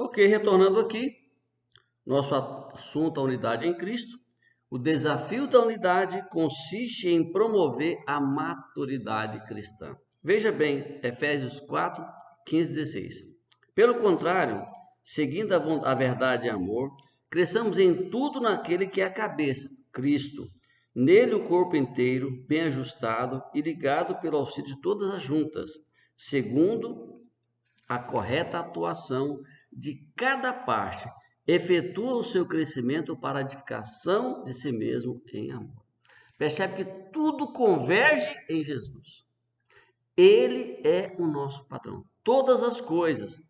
Ok, retornando aqui, nosso assunto, a unidade em Cristo. O desafio da unidade consiste em promover a maturidade cristã. Veja bem, Efésios 4, 15 e 16. Pelo contrário, seguindo a verdade e amor, cresçamos em tudo naquele que é a cabeça, Cristo. Nele o corpo inteiro, bem ajustado e ligado pelo auxílio de todas as juntas, segundo a correta atuação de cada parte, efetua o seu crescimento para a edificação de si mesmo em amor. Percebe que tudo converge em Jesus. Ele é o nosso padrão. Todas as coisas.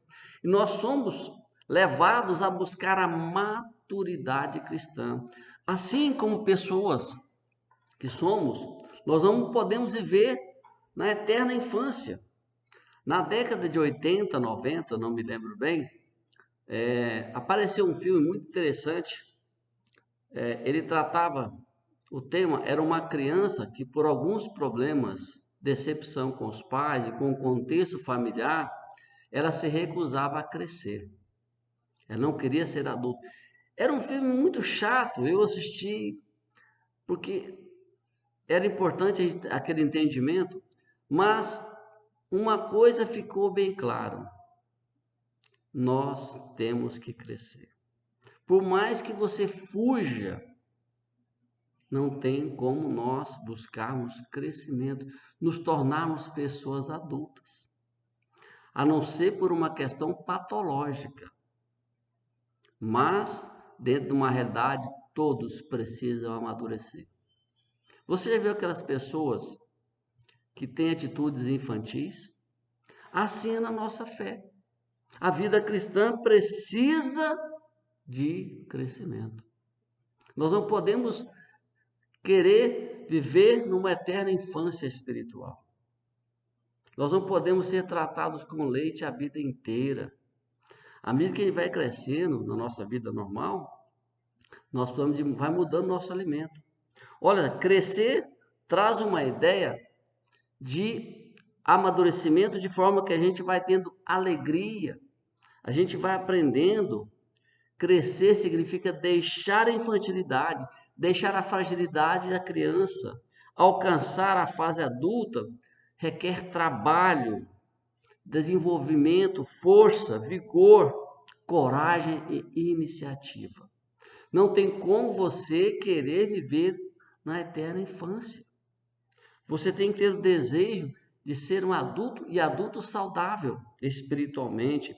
E nós somos levados a buscar a maturidade cristã. Assim como pessoas que somos, nós não podemos viver na eterna infância. Na década de 80, 90, não me lembro bem, apareceu um filme muito interessante. Ele tratava, o tema era uma criança que por alguns problemas, decepção com os pais e com o contexto familiar, ela se recusava a crescer. Ela não queria ser adulta. Era um filme muito chato, eu assisti porque era importante aquele entendimento, mas uma coisa ficou bem claro: nós temos que crescer. Por mais que você fuja, não tem como nós buscarmos crescimento, nos tornarmos pessoas adultas, a não ser por uma questão patológica. Mas, dentro de uma realidade, todos precisam amadurecer. Você já viu aquelas pessoas que têm atitudes infantis? Assim é na nossa fé. A vida cristã precisa de crescimento. Nós não podemos querer viver numa eterna infância espiritual. Nós não podemos ser tratados com leite a vida inteira. À medida que a gente vai crescendo na nossa vida normal, nós vai mudando nosso alimento. Olha, crescer traz uma ideia de amadurecimento de forma que a gente vai tendo alegria, a gente vai aprendendo. Crescer significa deixar a infantilidade, deixar a fragilidade da criança. Alcançar a fase adulta requer trabalho, desenvolvimento, força, vigor, coragem e iniciativa. Não tem como você querer viver na eterna infância. Você tem que ter o desejo de ser um adulto e adulto saudável espiritualmente.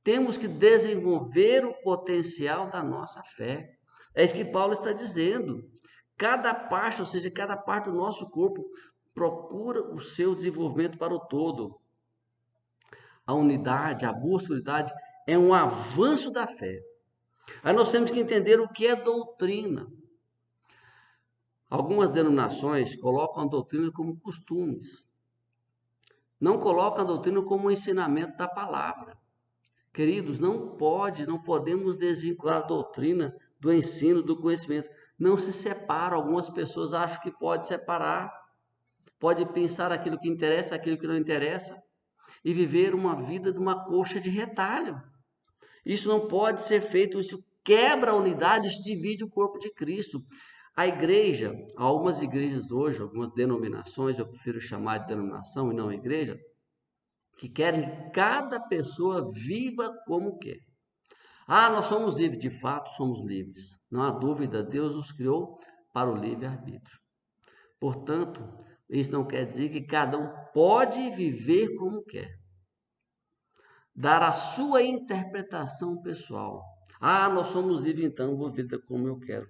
Temos que desenvolver o potencial da nossa fé. É isso que Paulo está dizendo. Cada parte, ou seja, cada parte do nosso corpo procura o seu desenvolvimento para o todo. A unidade, a busca da unidade é um avanço da fé. Aí nós temos que entender o que é doutrina. Algumas denominações colocam a doutrina como costumes. Não colocam a doutrina como um ensinamento da palavra. Queridos, não podemos desvincular a doutrina do ensino, do conhecimento. Não se separa. Algumas pessoas acham que pode separar. Pode pensar aquilo que interessa, aquilo que não interessa. E viver uma vida de uma coxa de retalho. Isso não pode ser feito, isso quebra a unidade, isso divide o corpo de Cristo. A igreja, algumas igrejas hoje, algumas denominações, eu prefiro chamar de denominação e não igreja, que querem que cada pessoa viva como quer. Ah, nós somos livres, de fato somos livres. Não há dúvida, Deus nos criou para o livre-arbítrio. Portanto, isso não quer dizer que cada um pode viver como quer. Dar a sua interpretação pessoal. Ah, nós somos livres, então vou viver como eu quero.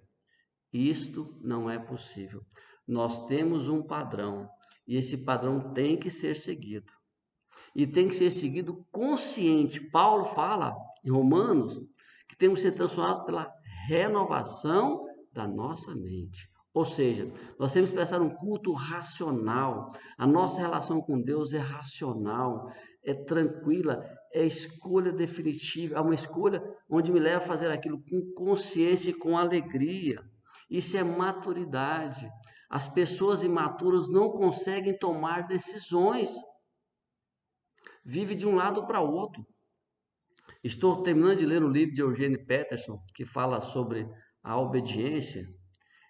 Isto não é possível. Nós temos um padrão e esse padrão tem que ser seguido. E tem que ser seguido consciente. Paulo fala em Romanos que temos que ser transformados pela renovação da nossa mente. Ou seja, nós temos que prestar um culto racional. A nossa relação com Deus é racional, é tranquila, é escolha definitiva, é uma escolha onde me leva a fazer aquilo com consciência e com alegria. Isso é maturidade. As pessoas imaturas não conseguem tomar decisões. Vive de um lado para o outro. Estou terminando de ler um livro de Eugene Peterson que fala sobre a obediência,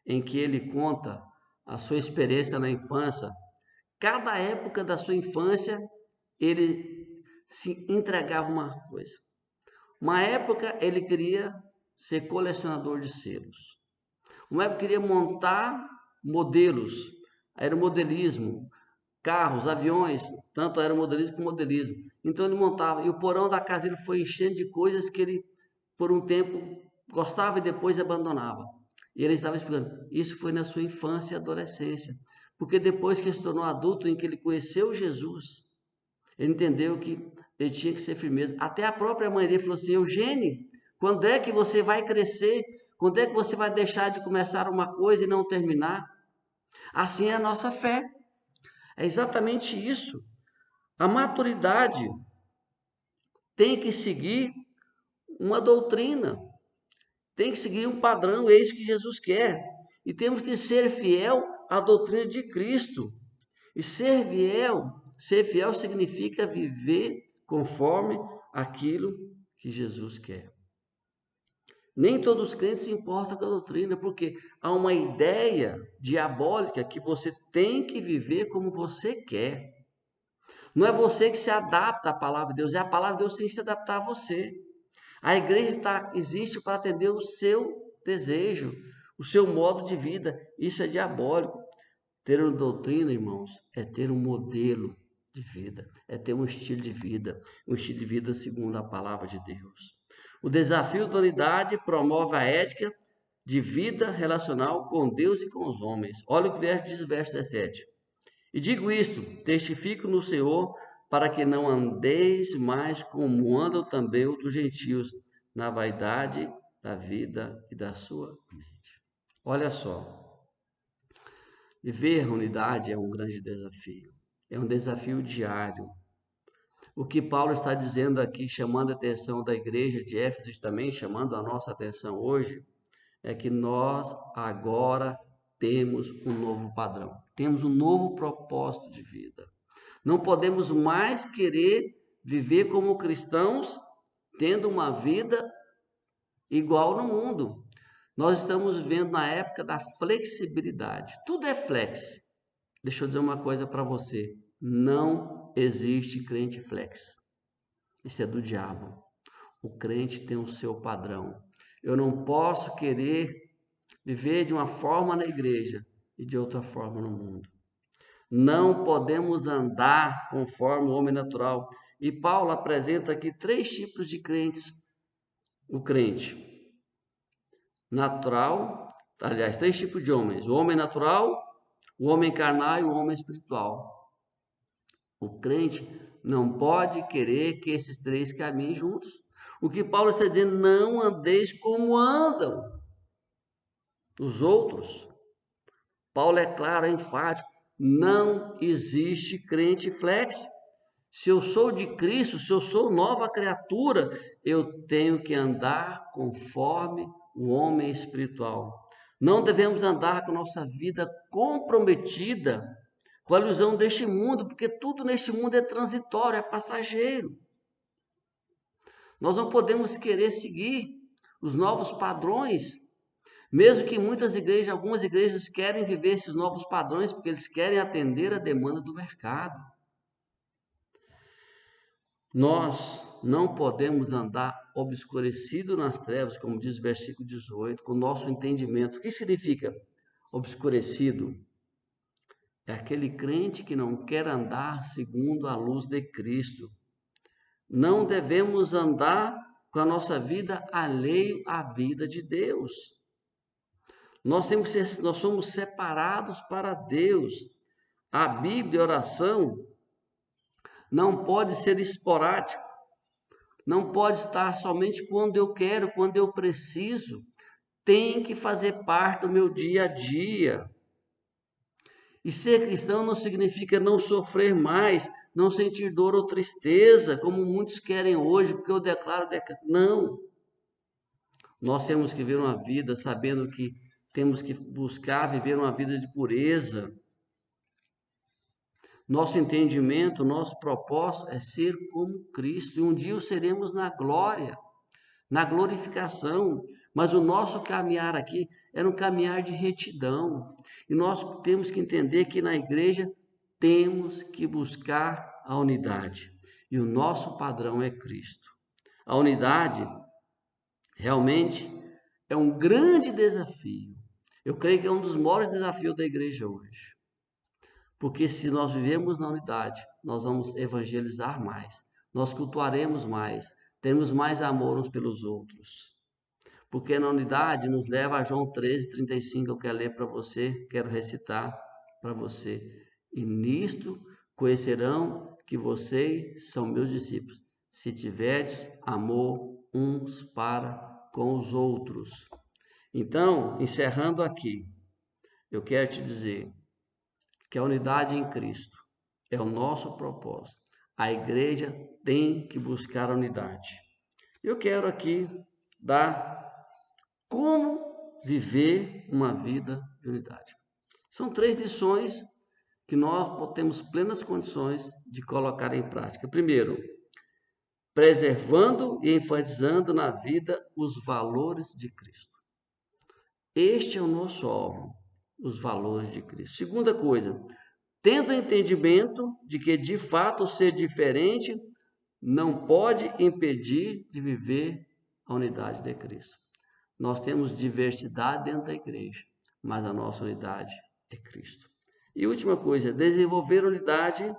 em que ele conta a sua experiência na infância. Cada época da sua infância, ele se entregava uma coisa. Uma época ele queria ser colecionador de selos. Uma época queria montar modelos, aeromodelismo, carros, aviões, tanto aeromodelismo como modelismo. Então ele montava, e o porão da casa dele foi enchendo de coisas que ele, por um tempo, gostava e depois abandonava. E ele estava explicando, isso foi na sua infância e adolescência. Porque depois que ele se tornou adulto, em que ele conheceu Jesus, ele entendeu que ele tinha que ser firmeza. Até a própria mãe dele falou assim, Eugênio, quando é que você vai crescer? Quando é que você vai deixar de começar uma coisa e não terminar? Assim é a nossa fé. É exatamente isso. A maturidade tem que seguir uma doutrina, tem que seguir um padrão, é isso que Jesus quer. E temos que ser fiel à doutrina de Cristo. E ser fiel significa viver conforme aquilo que Jesus quer. Nem todos os crentes se importam com a doutrina, porque há uma ideia diabólica que você tem que viver como você quer. Não é você que se adapta à palavra de Deus, é a palavra de Deus sem se adaptar a você. A igreja existe para atender o seu desejo, o seu modo de vida. Isso é diabólico. Ter uma doutrina, irmãos, é ter um modelo de vida, é ter um estilo de vida segundo a palavra de Deus. O desafio da unidade promove a ética de vida relacional com Deus e com os homens. Olha o que diz o verso 17. E digo isto, testifico no Senhor, para que não andeis mais como andam também outros gentios, na vaidade da vida e da sua mente. Olha só, viver a unidade é um grande desafio, é um desafio diário. O que Paulo está dizendo aqui, chamando a atenção da igreja de Éfeso, também chamando a nossa atenção hoje, é que nós agora temos um novo padrão, temos um novo propósito de vida. Não podemos mais querer viver como cristãos, tendo uma vida igual no mundo. Nós estamos vivendo na época da flexibilidade. Tudo é flex. Deixa eu dizer uma coisa para você. Não existe crente flex. Isso é do diabo. O crente tem o seu padrão. Eu não posso querer viver de uma forma na igreja e de outra forma no mundo. Não podemos andar conforme o homem natural. E Paulo apresenta aqui 3 tipos de crentes. O crente natural, aliás, 3 tipos de homens: o homem natural, o homem carnal e o homem espiritual. O crente não pode querer que esses 3 caminhem juntos. O que Paulo está dizendo, não andeis como andam os outros. Paulo é claro, é enfático, não existe crente flex. Se eu sou de Cristo, se eu sou nova criatura, eu tenho que andar conforme o homem espiritual. Não devemos andar com nossa vida comprometida com a ilusão deste mundo, porque tudo neste mundo é transitório, é passageiro. Nós não podemos querer seguir os novos padrões, mesmo que algumas igrejas querem viver esses novos padrões, porque eles querem atender a demanda do mercado. Nós não podemos andar obscurecido nas trevas, como diz o versículo 18, com o nosso entendimento. O que significa obscurecido? É aquele crente que não quer andar segundo a luz de Cristo. Não devemos andar com a nossa vida alheio à vida de Deus. Nós somos separados para Deus. A Bíblia, a oração, não pode ser esporádico. Não pode estar somente quando eu quero, quando eu preciso. Tem que fazer parte do meu dia a dia. E ser cristão não significa não sofrer mais, não sentir dor ou tristeza, como muitos querem hoje, porque eu declaro. Não. Nós temos que viver uma vida sabendo que temos que buscar viver uma vida de pureza. Nosso entendimento, nosso propósito é ser como Cristo. E um dia o seremos na glória, na glorificação. Mas o nosso caminhar aqui era um caminhar de retidão. E nós temos que entender que na igreja temos que buscar a unidade. E o nosso padrão é Cristo. A unidade realmente é um grande desafio. Eu creio que é um dos maiores desafios da igreja hoje. Porque se nós vivemos na unidade, nós vamos evangelizar mais, nós cultuaremos mais, teremos mais amor uns pelos outros. Porque na unidade nos leva a João 13:35, eu quero ler para você, quero recitar para você. E nisto conhecerão que vocês são meus discípulos, se tiverdes amor uns para com os outros. Então, encerrando aqui, eu quero te dizer que a unidade em Cristo é o nosso propósito. A igreja tem que buscar a unidade. Eu quero aqui dar como viver uma vida de unidade. São 3 lições que nós temos plenas condições de colocar em prática. Primeiro, preservando e enfatizando na vida os valores de Cristo. Este é o nosso alvo, os valores de Cristo. Segunda coisa, tendo entendimento de que de fato ser diferente não pode impedir de viver a unidade de Cristo. Nós temos diversidade dentro da igreja, mas a nossa unidade é Cristo. E última coisa, desenvolver unidade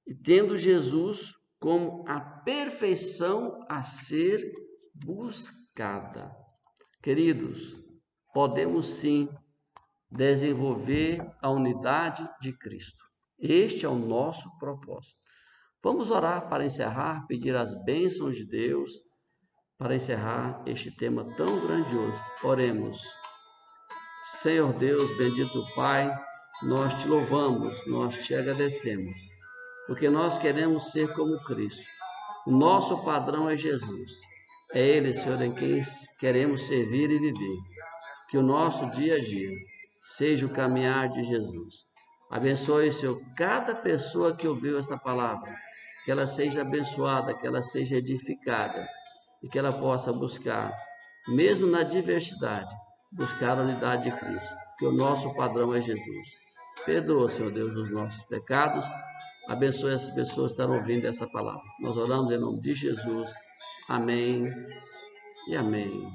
e tendo Jesus como a perfeição a ser buscada. Queridos, podemos sim desenvolver a unidade de Cristo. Este é o nosso propósito. Vamos orar para encerrar, pedir as bênçãos de Deus para encerrar este tema tão grandioso. Oremos. Senhor Deus, bendito Pai, nós te louvamos, nós te agradecemos, porque nós queremos ser como Cristo. O nosso padrão é Jesus. É Ele, Senhor, em quem queremos servir e viver. Que o nosso dia a dia seja o caminhar de Jesus. Abençoe, Senhor, cada pessoa que ouviu essa palavra, que ela seja abençoada, que ela seja edificada e que ela possa buscar, mesmo na diversidade, buscar a unidade de Cristo, que o nosso padrão é Jesus. Perdoa, Senhor Deus, os nossos pecados, abençoe as pessoas que estão ouvindo essa palavra. Nós oramos em nome de Jesus. Amém e amém.